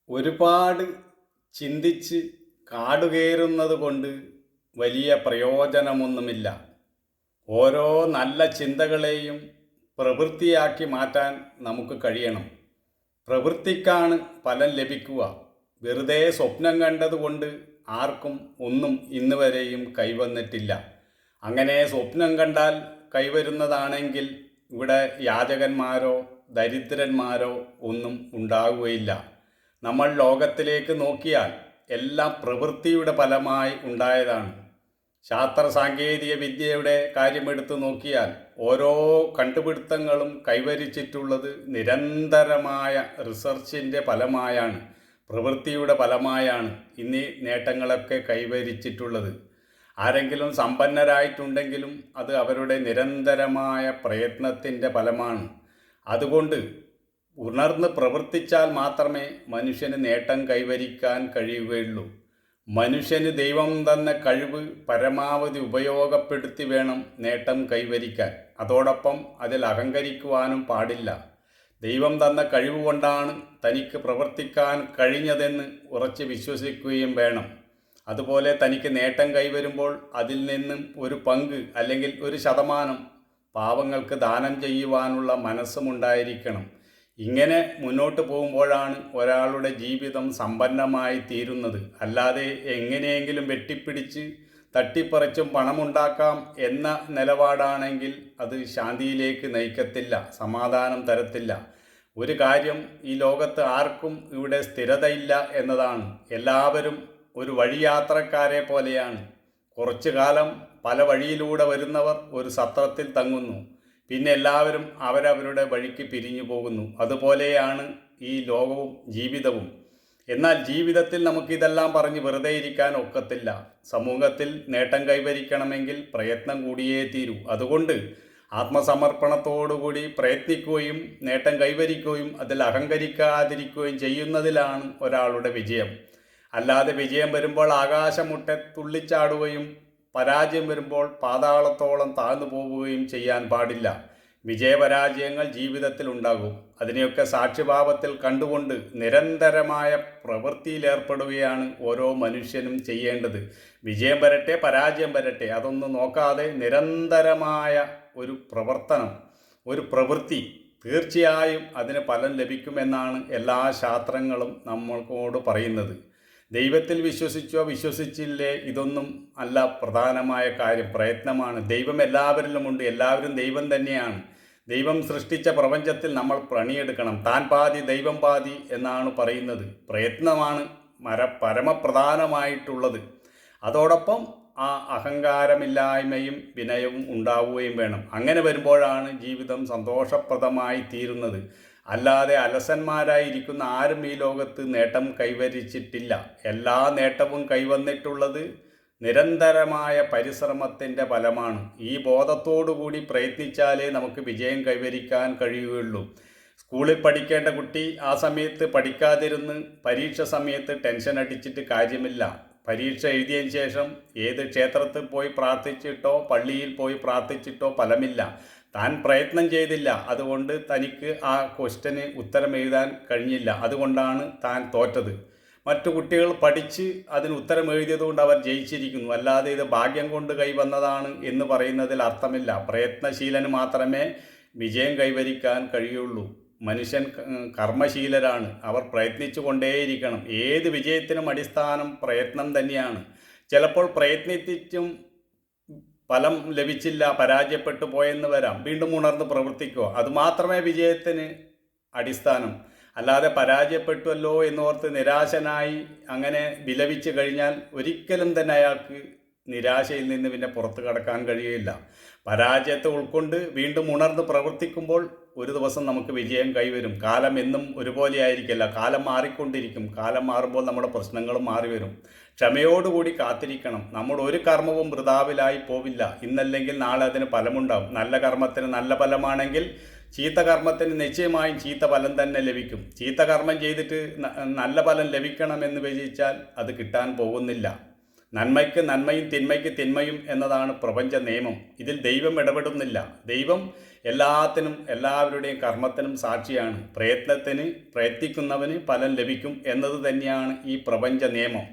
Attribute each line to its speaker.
Speaker 1: ഒരുപാട് ചിന്തിച്ച് കാടുകയറുന്നത് കൊണ്ട് വലിയ പ്രയോജനമൊന്നുമില്ല. ഓരോ നല്ല ചിന്തകളെയും പ്രവൃത്തിയാക്കി മാറ്റാൻ നമുക്ക് കഴിയണം. പ്രവൃത്തിക്കാണ് ഫലം ലഭിക്കുക. വെറുതെ സ്വപ്നം കണ്ടതുകൊണ്ട് ആർക്കും ഒന്നും ഇന്ന് വരെയും കൈവന്നിട്ടില്ല. അങ്ങനെ സ്വപ്നം കണ്ടാൽ കൈവരുന്നതാണെങ്കിൽ ഇവിടെ യാചകന്മാരോ ദരിദ്രന്മാരോ ഒന്നും ഉണ്ടാകുകയില്ല. നമ്മൾ ലോകത്തിലേക്ക് നോക്കിയാൽ എല്ലാം പ്രവൃത്തിയുടെ ഫലമായി ഉണ്ടായതാണ്. ശാസ്ത്ര സാങ്കേതിക വിദ്യയുടെ കാര്യമെടുത്ത് നോക്കിയാൽ ഓരോ കണ്ടുപിടുത്തങ്ങളും കൈവരിച്ചിട്ടുള്ളത് നിരന്തരമായ റിസർച്ചിൻ്റെ ഫലമായാണ്, പ്രവൃത്തിയുടെ ഫലമായാണ് ഇന്ന് നേട്ടങ്ങളൊക്കെ കൈവരിച്ചിട്ടുള്ളത്. ആരെങ്കിലും സമ്പന്നരായിട്ടുണ്ടെങ്കിലും അത് അവരുടെ നിരന്തരമായ പ്രയത്നത്തിൻ്റെ ഫലമാണ്. അതുകൊണ്ട് ഉണർന്ന് പ്രവർത്തിച്ചാൽ മാത്രമേ മനുഷ്യന് നേട്ടം കൈവരിക്കാൻ കഴിയുകയുള്ളൂ. മനുഷ്യന് ദൈവം തന്ന കഴിവ് പരമാവധി ഉപയോഗപ്പെടുത്തി വേണം നേട്ടം കൈവരിക്കാൻ. അതോടൊപ്പം അതിൽ അഹങ്കരിക്കുവാനും പാടില്ല. ദൈവം തന്ന കഴിവ് കൊണ്ടാണ് തനിക്ക് പ്രവർത്തിക്കാൻ കഴിഞ്ഞതെന്ന് ഉറച്ച് വിശ്വസിക്കുകയും വേണം. അതുപോലെ തനിക്ക് നേട്ടം കൈവരുമ്പോൾ അതിൽ നിന്നും ഒരു പങ്ക് അല്ലെങ്കിൽ ഒരു ശതമാനം പാവങ്ങൾക്ക് ദാനം ചെയ്യുവാനുള്ള മനസ്സുമുണ്ടായിരിക്കണം. ഇങ്ങനെ മുന്നോട്ട് പോകുമ്പോഴാണ് ഒരാളുടെ ജീവിതം സമ്പന്നമായി തീരുന്നത്. അല്ലാതെ എങ്ങനെയെങ്കിലും വെട്ടിപ്പിടിച്ച് തട്ടിപ്പറിച്ചും പണമുണ്ടാക്കാം എന്ന നിലപാടാണെങ്കിൽ അത് ശാന്തിയിലേക്ക് നയിക്കത്തില്ല, സമാധാനം തരത്തില്ല. ഒരു കാര്യം, ഈ ലോകത്ത് ആർക്കും ഇവിടെ സ്ഥിരതയില്ല എന്നതാണ്. എല്ലാവരും ഒരു വഴിയാത്രക്കാരെ പോലെയാണ്. കുറച്ചു കാലം പല വഴിയിലൂടെ വരുന്നവർ ഒരു സത്രത്തിൽ തങ്ങുന്നു. പിന്നെ എല്ലാവരും അവരവരുടെ വഴിക്ക് പിരിഞ്ഞു പോകുന്നു. അതുപോലെയാണ് ഈ ലോകവും ജീവിതവും. എന്നാൽ ജീവിതത്തിൽ നമുക്കിതെല്ലാം പറഞ്ഞ് വെറുതെ ഇരിക്കാൻ ഒക്കത്തില്ല. സമൂഹത്തിൽ നേട്ടം കൈവരിക്കണമെങ്കിൽ പ്രയത്നം കൂടിയേ തീരൂ. അതുകൊണ്ട് ആത്മസമർപ്പണത്തോടുകൂടി പ്രയത്നിക്കുകയും നേട്ടം കൈവരിക്കുകയും അതിൽ അഹങ്കരിക്കാതിരിക്കുകയും ചെയ്യുന്നതിലാണ് ഒരാളുടെ വിജയം. അല്ലാതെ വിജയം വരുമ്പോൾ ആകാശമുട്ടെ തുള്ളിച്ചാടുകയും പരാജയം വരുമ്പോൾ പാതാളത്തോളം താഴ്ന്നു പോവുകയും ചെയ്യാൻ പാടില്ല. വിജയപരാജയങ്ങൾ ജീവിതത്തിൽ ഉണ്ടാകും. അതിനെയൊക്കെ സാക്ഷ്യഭാവത്തിൽ കണ്ടുകൊണ്ട് നിരന്തരമായ പ്രവൃത്തിയിലേർപ്പെടുകയാണ് ഓരോ മനുഷ്യനും ചെയ്യേണ്ടത്. വിജയം വരട്ടെ പരാജയം വരട്ടെ അതൊന്നും നോക്കാതെ നിരന്തരമായ ഒരു പ്രവർത്തനം, ഒരു പ്രവൃത്തി, തീർച്ചയായും അതിന് ഫലം ലഭിക്കുമെന്നാണ് എല്ലാ ശാസ്ത്രങ്ങളും നമ്മൾക്കോട് പറയുന്നത്. ദൈവത്തിൽ വിശ്വസിച്ചോ വിശ്വസിച്ചില്ലേ ഇതൊന്നും അല്ല പ്രധാനമായ കാര്യം, പ്രയത്നമാണ്. ദൈവം എല്ലാവരിലുമുണ്ട്, എല്ലാവരും ദൈവം തന്നെയാണ്. ദൈവം സൃഷ്ടിച്ച പ്രപഞ്ചത്തിൽ നമ്മൾ പണിയെടുക്കണം. താൻ പാതി ദൈവം പാതി എന്നാണ് പറയുന്നത്. പ്രയത്നമാണ് പരമപ്രധാനമായിട്ടുള്ളത്. അതോടൊപ്പം ആ അഹങ്കാരമില്ലായ്മയും വിനയവും ഉണ്ടാവുകയും വേണം. അങ്ങനെ വരുമ്പോഴാണ് ജീവിതം സന്തോഷപ്രദമായി തീരുന്നത്. അല്ലാതെ അലസന്മാരായിരിക്കുന്ന ആരും ഈ ലോകത്ത് നേട്ടം കൈവരിച്ചിട്ടില്ല. എല്ലാ നേട്ടവും കൈവന്നിട്ടുള്ളത് നിരന്തരമായ പരിശ്രമത്തിൻ്റെ ഫലമാണ്. ഈ ബോധത്തോടുകൂടി പ്രയത്നിച്ചാലേ നമുക്ക് വിജയം കൈവരിക്കാൻ കഴിയുകയുള്ളൂ. സ്കൂളിൽ പഠിക്കേണ്ട കുട്ടി ആ സമയത്ത് പഠിക്കാതിരുന്ന് പരീക്ഷ സമയത്ത് ടെൻഷൻ അടിച്ചിട്ട് കാര്യമില്ല. പരീക്ഷ എഴുതിയതിന് ശേഷം ഏത് ക്ഷേത്രത്തിൽ പോയി പ്രാർത്ഥിച്ചിട്ടോ പള്ളിയിൽ പോയി പ്രാർത്ഥിച്ചിട്ടോ ഫലമില്ല. താൻ പ്രയത്നം ചെയ്തില്ല, അതുകൊണ്ട് തനിക്ക് ആ ക്വസ്റ്റ്യന് ഉത്തരം എഴുതാൻ കഴിഞ്ഞില്ല. അതുകൊണ്ടാണ് താൻ തോറ്റത്. മറ്റു കുട്ടികൾ പഠിച്ച് അതിന് ഉത്തരം എഴുതിയതുകൊണ്ട് അവർ ജയിച്ചിരിക്കുന്നു. അല്ലാതെ ഇത് ഭാഗ്യം കൊണ്ട് കൈവന്നതാണ് എന്ന് പറയുന്നതിൽ അർത്ഥമില്ല. പ്രയത്നശീലന് മാത്രമേ വിജയം കൈവരിക്കാൻ കഴിയുള്ളൂ. മനുഷ്യൻ കർമ്മശീലരാണ്. അവർ പ്രയത്നിച്ചു കൊണ്ടേയിരിക്കണം. ഏത് വിജയത്തിനും അടിസ്ഥാനം പ്രയത്നം തന്നെയാണ്. ചിലപ്പോൾ പ്രയത്നിച്ചും ഫലം ലഭിച്ചില്ല, പരാജയപ്പെട്ടു പോയെന്ന് വരാം. വീണ്ടും ഉണർന്ന് പ്രവർത്തിക്കുക, അതുമാത്രമേ വിജയത്തിന് അടിസ്ഥാനം. അല്ലാതെ പരാജയപ്പെട്ടുവല്ലോ എന്നോർത്ത് നിരാശനായി അങ്ങനെ വിലപിച്ചു കഴിഞ്ഞാൽ ഒരിക്കലും തന്നെ അയാൾക്ക് നിരാശയിൽ നിന്ന് പിന്നെ പുറത്തു കടക്കാൻ കഴിയില്ല. പരാജയത്തെ ഉൾക്കൊണ്ട് വീണ്ടും ഉണർന്ന് പ്രവർത്തിക്കുമ്പോൾ ഒരു ദിവസം നമുക്ക് വിജയം കൈവരും. കാലം എന്നും ഒരുപോലെ ആയിരിക്കില്ല, കാലം മാറിക്കൊണ്ടിരിക്കും. കാലം മാറുമ്പോൾ നമ്മുടെ പ്രശ്നങ്ങളും മാറി വരും. ക്ഷമയോടുകൂടി കാത്തിരിക്കണം. നമ്മുടെ ഒരു കർമ്മവും വൃഥാവിലായി പോവില്ല. ഇന്നല്ലെങ്കിൽ നാളെ അതിന് ഫലമുണ്ടാവും. നല്ല കർമ്മത്തിന് നല്ല ഫലമാണെങ്കിൽ ചീത്ത കർമ്മത്തിന് നിശ്ചയമായും ചീത്ത ഫലം തന്നെ ലഭിക്കും. ചീത്ത കർമ്മം ചെയ്തിട്ട് നല്ല ഫലം ലഭിക്കണമെന്ന് വിചാരിച്ചാൽ അത് കിട്ടാൻ പോകുന്നില്ല. നന്മയ്ക്ക് നന്മയും തിന്മയ്ക്ക് തിന്മയും എന്നതാണ് പ്രപഞ്ച നിയമം. ഇതിൽ ദൈവം ഇടപെടുന്നില്ല. ദൈവം എല്ലാത്തിനും എല്ലാവരുടെയും കർമ്മത്തിനും സാക്ഷിയാണ്. പ്രയത്നിക്കുന്നവന് ഫലം ലഭിക്കും എന്നത് തന്നെയാണ് ഈ പ്രപഞ്ച നിയമം.